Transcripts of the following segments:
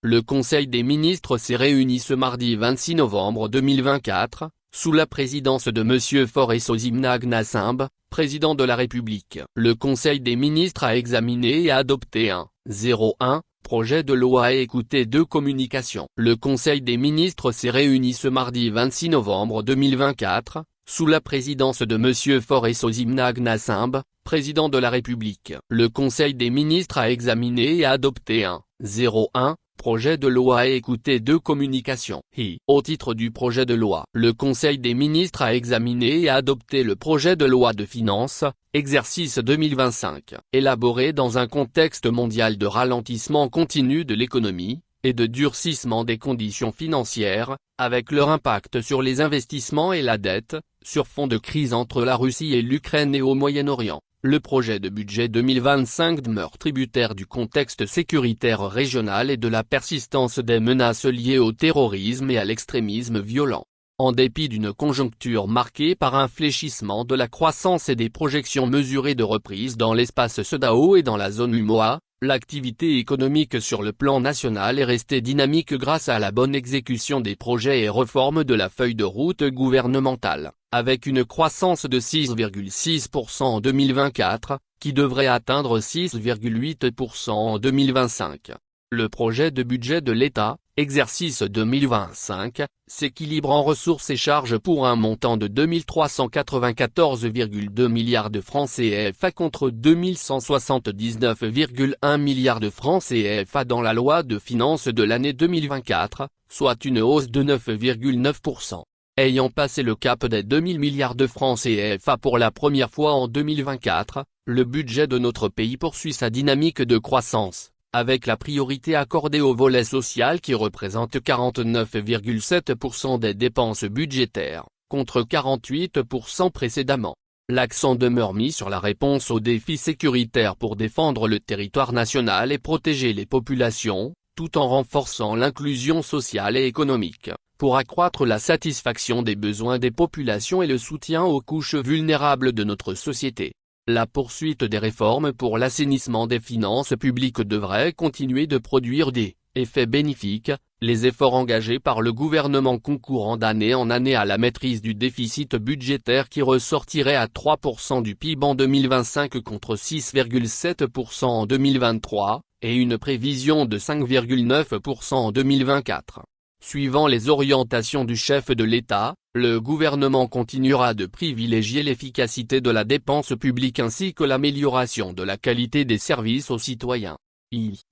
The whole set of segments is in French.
Le Conseil des ministres s'est réuni ce mardi 26 novembre 2024, sous la présidence de M. Faure Osignac-Nassimbe, président de la République. Le Conseil des ministres a examiné et a adopté un 01 projet de loi et écouté deux communications. Le Conseil des ministres s'est réuni ce mardi 26 novembre 2024, sous la présidence de M. Faure Osignac-Nassimbe, président de la République. Le Conseil des ministres a examiné et a adopté un 01 projet de loi et écouté deux communications. Au titre du projet de loi, le Conseil des ministres a examiné et a adopté le projet de loi de finances, exercice 2025, élaboré dans un contexte mondial de ralentissement continu de l'économie, et de durcissement des conditions financières, avec leur impact sur les investissements et la dette, sur fond de crise entre la Russie et l'Ukraine et au Moyen-Orient. Le projet de budget 2025 demeure tributaire du contexte sécuritaire régional et de la persistance des menaces liées au terrorisme et à l'extrémisme violent. En dépit d'une conjoncture marquée par un fléchissement de la croissance et des projections mesurées de reprise dans l'espace CEDEAO et dans la zone UEMOA, l'activité économique sur le plan national est restée dynamique grâce à la bonne exécution des projets et réformes de la feuille de route gouvernementale, avec une croissance de 6,6% en 2024, qui devrait atteindre 6,8% en 2025. Le projet de budget de l'État, exercice 2025, s'équilibre en ressources et charges pour un montant de 2394,2 milliards de francs CFA contre 2179,1 milliards de francs CFA dans la loi de finances de l'année 2024, soit une hausse de 9,9%. Ayant passé le cap des 2000 milliards de francs CFA pour la première fois en 2024, le budget de notre pays poursuit sa dynamique de croissance, avec la priorité accordée au volet social qui représente 49,7% des dépenses budgétaires, contre 48% précédemment. L'accent demeure mis sur la réponse aux défis sécuritaires pour défendre le territoire national et protéger les populations, tout en renforçant l'inclusion sociale et économique, pour accroître la satisfaction des besoins des populations et le soutien aux couches vulnérables de notre société. La poursuite des réformes pour l'assainissement des finances publiques devrait continuer de produire des effets bénéfiques, les efforts engagés par le gouvernement concourant d'année en année à la maîtrise du déficit budgétaire qui ressortirait à 3% du PIB en 2025 contre 6,7% en 2023, et une prévision de 5,9% en 2024. Suivant les orientations du chef de l'État, le gouvernement continuera de privilégier l'efficacité de la dépense publique ainsi que l'amélioration de la qualité des services aux citoyens.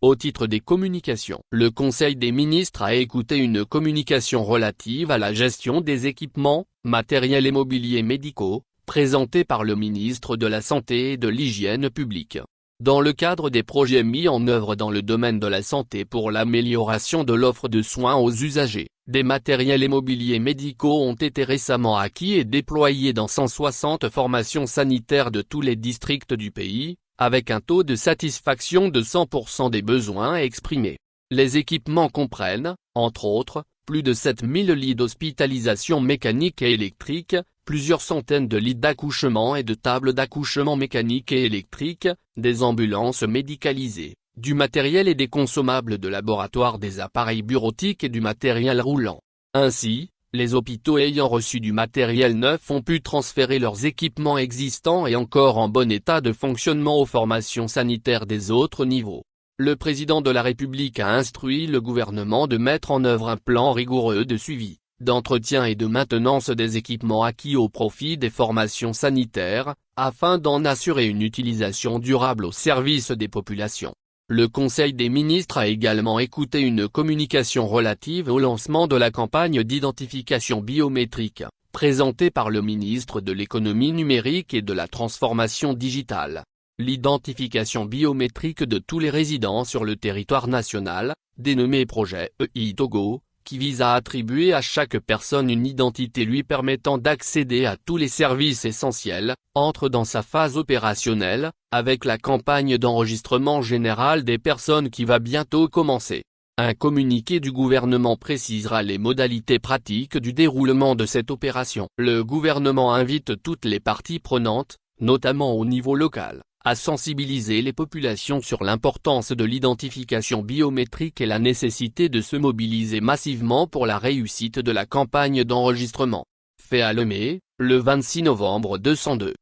Au titre des communications, le Conseil des ministres a écouté une communication relative à la gestion des équipements, matériels et mobiliers médicaux, présentée par le ministre de la Santé et de l'Hygiène publique. Dans le cadre des projets mis en œuvre dans le domaine de la santé pour l'amélioration de l'offre de soins aux usagers, des matériels et mobiliers médicaux ont été récemment acquis et déployés dans 160 formations sanitaires de tous les districts du pays, avec un taux de satisfaction de 100% des besoins exprimés. Les équipements comprennent, entre autres, plus de 7000 lits d'hospitalisation mécanique et électrique, plusieurs centaines de lits d'accouchement et de tables d'accouchement mécaniques et électriques, des ambulances médicalisées, du matériel et des consommables de laboratoire, des appareils bureautiques et du matériel roulant. Ainsi, les hôpitaux ayant reçu du matériel neuf ont pu transférer leurs équipements existants et encore en bon état de fonctionnement aux formations sanitaires des autres niveaux. Le président de la République a instruit le gouvernement de mettre en œuvre un plan rigoureux de suivi, d'entretien et de maintenance des équipements acquis au profit des formations sanitaires, afin d'en assurer une utilisation durable au service des populations. Le Conseil des ministres a également écouté une communication relative au lancement de la campagne d'identification biométrique, présentée par le ministre de l'économie numérique et de la transformation digitale. L'identification biométrique de tous les résidents sur le territoire national, dénommé projet EI-Togo, qui vise à attribuer à chaque personne une identité lui permettant d'accéder à tous les services essentiels, entre dans sa phase opérationnelle, avec la campagne d'enregistrement général des personnes qui va bientôt commencer. Un communiqué du gouvernement précisera les modalités pratiques du déroulement de cette opération. Le gouvernement invite toutes les parties prenantes, notamment au niveau local, à sensibiliser les populations sur l'importance de l'identification biométrique et la nécessité de se mobiliser massivement pour la réussite de la campagne d'enregistrement. Fait à Lemay, le 26 novembre 202.